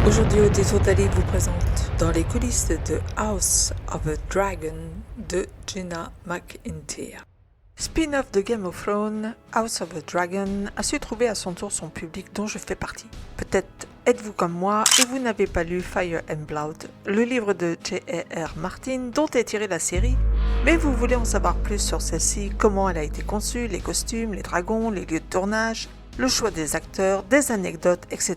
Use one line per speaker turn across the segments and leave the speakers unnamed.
Aujourd'hui, Audition Dali vous présente Dans les coulisses de House of a Dragon de Gina McIntyre. Spin-off de Game of Thrones, House of a Dragon a su trouver à son tour son public dont je fais partie. Peut-être êtes-vous comme moi et vous n'avez pas lu Fire and Blood, le livre de J.R.R. Martin dont est tirée la série, mais vous voulez en savoir plus sur celle-ci, comment elle a été conçue, les costumes, les dragons, les lieux de tournage, le choix des acteurs, des anecdotes, etc.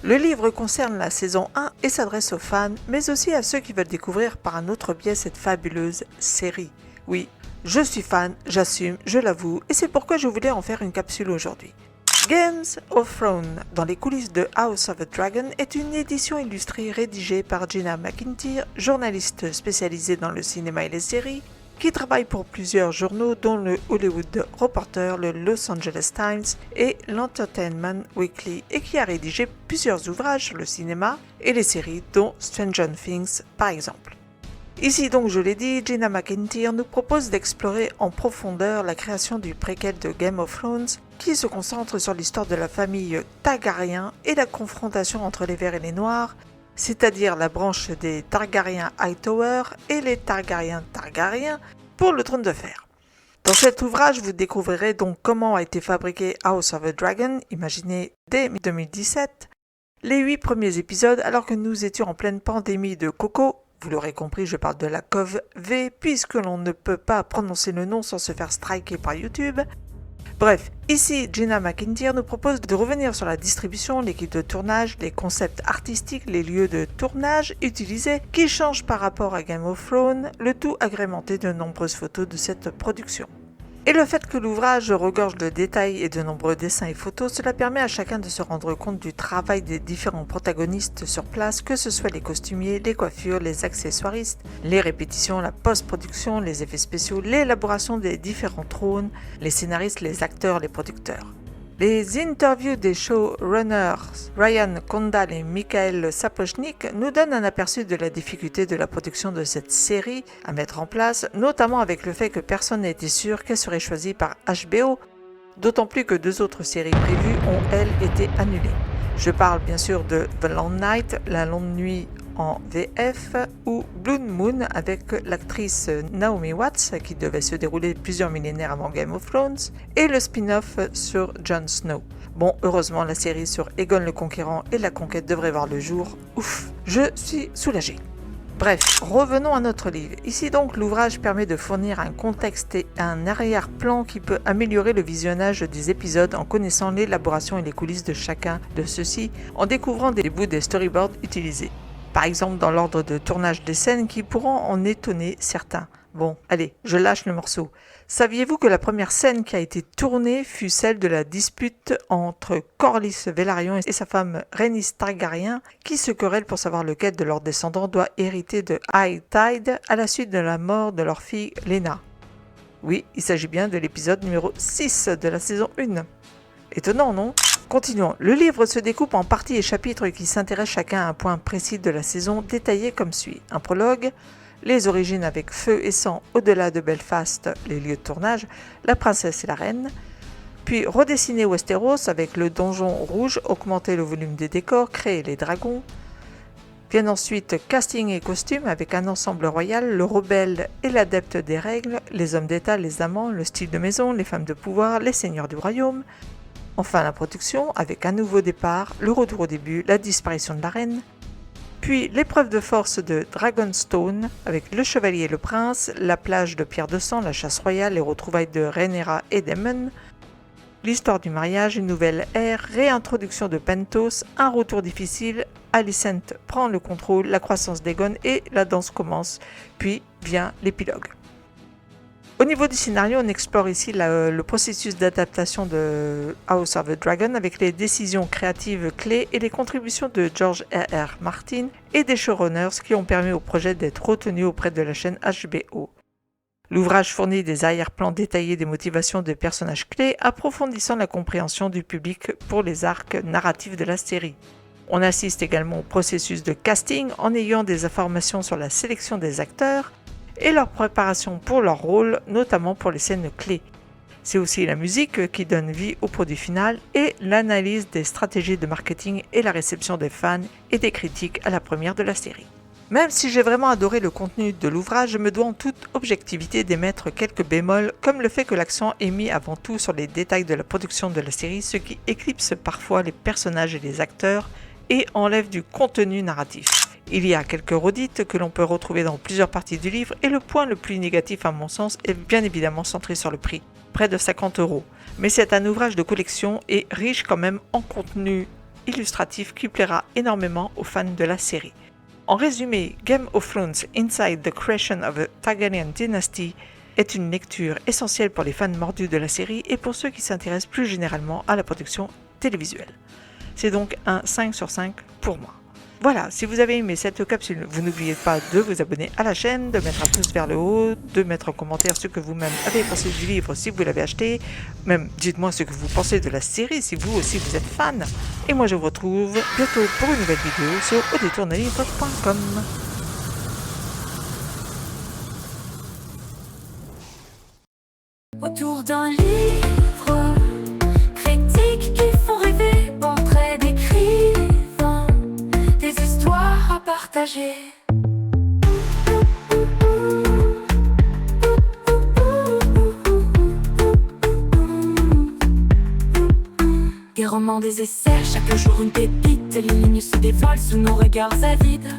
Le livre concerne la saison 1 et s'adresse aux fans, mais aussi à ceux qui veulent découvrir par un autre biais cette fabuleuse série. Oui, je suis fan, j'assume, je l'avoue, et c'est pourquoi je voulais en faire une capsule aujourd'hui. Games of Thrones, dans les coulisses de House of a Dragon, est une édition illustrée rédigée par Gina McIntyre, journaliste spécialisée dans le cinéma et les séries, qui travaille pour plusieurs journaux dont le Hollywood Reporter, le Los Angeles Times et l'Entertainment Weekly et qui a rédigé plusieurs ouvrages sur le cinéma et les séries dont Stranger Things par exemple. Ici donc je l'ai dit, Gina McIntyre nous propose d'explorer en profondeur la création du préquel de Game of Thrones qui se concentre sur l'histoire de la famille Targaryen et la confrontation entre les Verts et les Noirs, c'est-à-dire la branche des Targaryen Hightower et les Targaryen pour le trône de fer. Dans cet ouvrage, vous découvrirez donc comment a été fabriqué House of a Dragon, imaginé dès 2017, les 8 premiers épisodes alors que nous étions en pleine pandémie de Coco. Vous l'aurez compris, je parle de la COV-V puisque l'on ne peut pas prononcer le nom sans se faire striker par YouTube. Bref, ici Gina McIntyre nous propose de revenir sur la distribution, l'équipe de tournage, les concepts artistiques, les lieux de tournage utilisés qui changent par rapport à Game of Thrones, le tout agrémenté de nombreuses photos de cette production. Et le fait que l'ouvrage regorge de détails et de nombreux dessins et photos, cela permet à chacun de se rendre compte du travail des différents protagonistes sur place, que ce soit les costumiers, les coiffures, les accessoiristes, les répétitions, la post-production, les effets spéciaux, l'élaboration des différents trônes, les scénaristes, les acteurs, les producteurs. Les interviews des showrunners Ryan Condal et Michael Sapochnik nous donnent un aperçu de la difficulté de la production de cette série à mettre en place, notamment avec le fait que personne n'a été sûr qu'elle serait choisie par HBO, d'autant plus que 2 autres séries prévues ont, elles, été annulées. Je parle bien sûr de The Long Night, La Longue Nuit en VF, ou Blood Moon avec l'actrice Naomi Watts qui devait se dérouler plusieurs millénaires avant Game of Thrones, et le spin-off sur Jon Snow. Bon, heureusement la série sur Aegon le Conquérant et la conquête devrait voir le jour. Ouf, je suis soulagée. Bref, revenons à notre livre. Ici donc, l'ouvrage permet de fournir un contexte et un arrière-plan qui peut améliorer le visionnage des épisodes en connaissant l'élaboration et les coulisses de chacun de ceux-ci, en découvrant des bouts des storyboards utilisés. Par exemple dans l'ordre de tournage des scènes qui pourront en étonner certains. Bon, allez, je lâche le morceau. Saviez-vous que la première scène qui a été tournée fut celle de la dispute entre Corlys Velaryon et sa femme Rhaenys Targaryen qui se querellent pour savoir lequel de leurs descendants doit hériter de High Tide à la suite de la mort de leur fille Laena. Oui, il s'agit bien de l'épisode numéro 6 de la saison 1. Étonnant, non ? Continuons. Le livre se découpe en parties et chapitres qui s'intéressent chacun à un point précis de la saison, détaillé comme suit. Un prologue, les origines avec feu et sang au-delà de Belfast, les lieux de tournage, la princesse et la reine, puis redessiner Westeros avec le donjon rouge, augmenter le volume des décors, créer les dragons. Viennent ensuite casting et costumes avec un ensemble royal, le rebelle et l'adepte des règles, les hommes d'état, les amants, le style de maison, les femmes de pouvoir, les seigneurs du royaume. Enfin la production avec un nouveau départ, le retour au début, la disparition de la reine. Puis l'épreuve de force de Dragonstone avec le chevalier et le prince, la plage de Pierre de Sang, la chasse royale, les retrouvailles de Rhaenyra et Daemon. L'histoire du mariage, une nouvelle ère, réintroduction de Pentos, un retour difficile, Alicent prend le contrôle, la croissance d'Aegon et la danse commence. Puis vient l'épilogue. Au niveau du scénario, on explore ici le processus d'adaptation de House of the Dragon avec les décisions créatives clés et les contributions de George R.R. Martin et des showrunners qui ont permis au projet d'être retenu auprès de la chaîne HBO. L'ouvrage fournit des arrière-plans détaillés des motivations de personnages clés, approfondissant la compréhension du public pour les arcs narratifs de la série. On assiste également au processus de casting en ayant des informations sur la sélection des acteurs et leur préparation pour leur rôle, notamment pour les scènes clés. C'est aussi la musique qui donne vie au produit final et l'analyse des stratégies de marketing et la réception des fans et des critiques à la première de la série. Même si j'ai vraiment adoré le contenu de l'ouvrage, je me dois en toute objectivité d'émettre quelques bémols, comme le fait que l'accent est mis avant tout sur les détails de la production de la série, ce qui éclipse parfois les personnages et les acteurs et enlève du contenu narratif. Il y a quelques redites que l'on peut retrouver dans plusieurs parties du livre et le point le plus négatif à mon sens est bien évidemment centré sur le prix, près de 50 €. Mais c'est un ouvrage de collection et riche quand même en contenu illustratif qui plaira énormément aux fans de la série. En résumé, Game of Thrones Inside the Creation of the Targaryen Dynasty est une lecture essentielle pour les fans mordus de la série et pour ceux qui s'intéressent plus généralement à la production télévisuelle. C'est donc un 5 sur 5 pour moi. Voilà, si vous avez aimé cette capsule, vous n'oubliez pas de vous abonner à la chaîne, de mettre un pouce vers le haut, de mettre en commentaire ce que vous-même avez pensé du livre si vous l'avez acheté, même dites-moi ce que vous pensez de la série si vous aussi vous êtes fan. Et moi je vous retrouve bientôt pour une nouvelle vidéo sur auditournelivre.com.
Autour d'un livre, critiques qui font rêver, portraits d'écrivains, des histoires à partager. Des romans, des essais, chaque jour une pépite, et les lignes se dévoilent sous nos regards avides.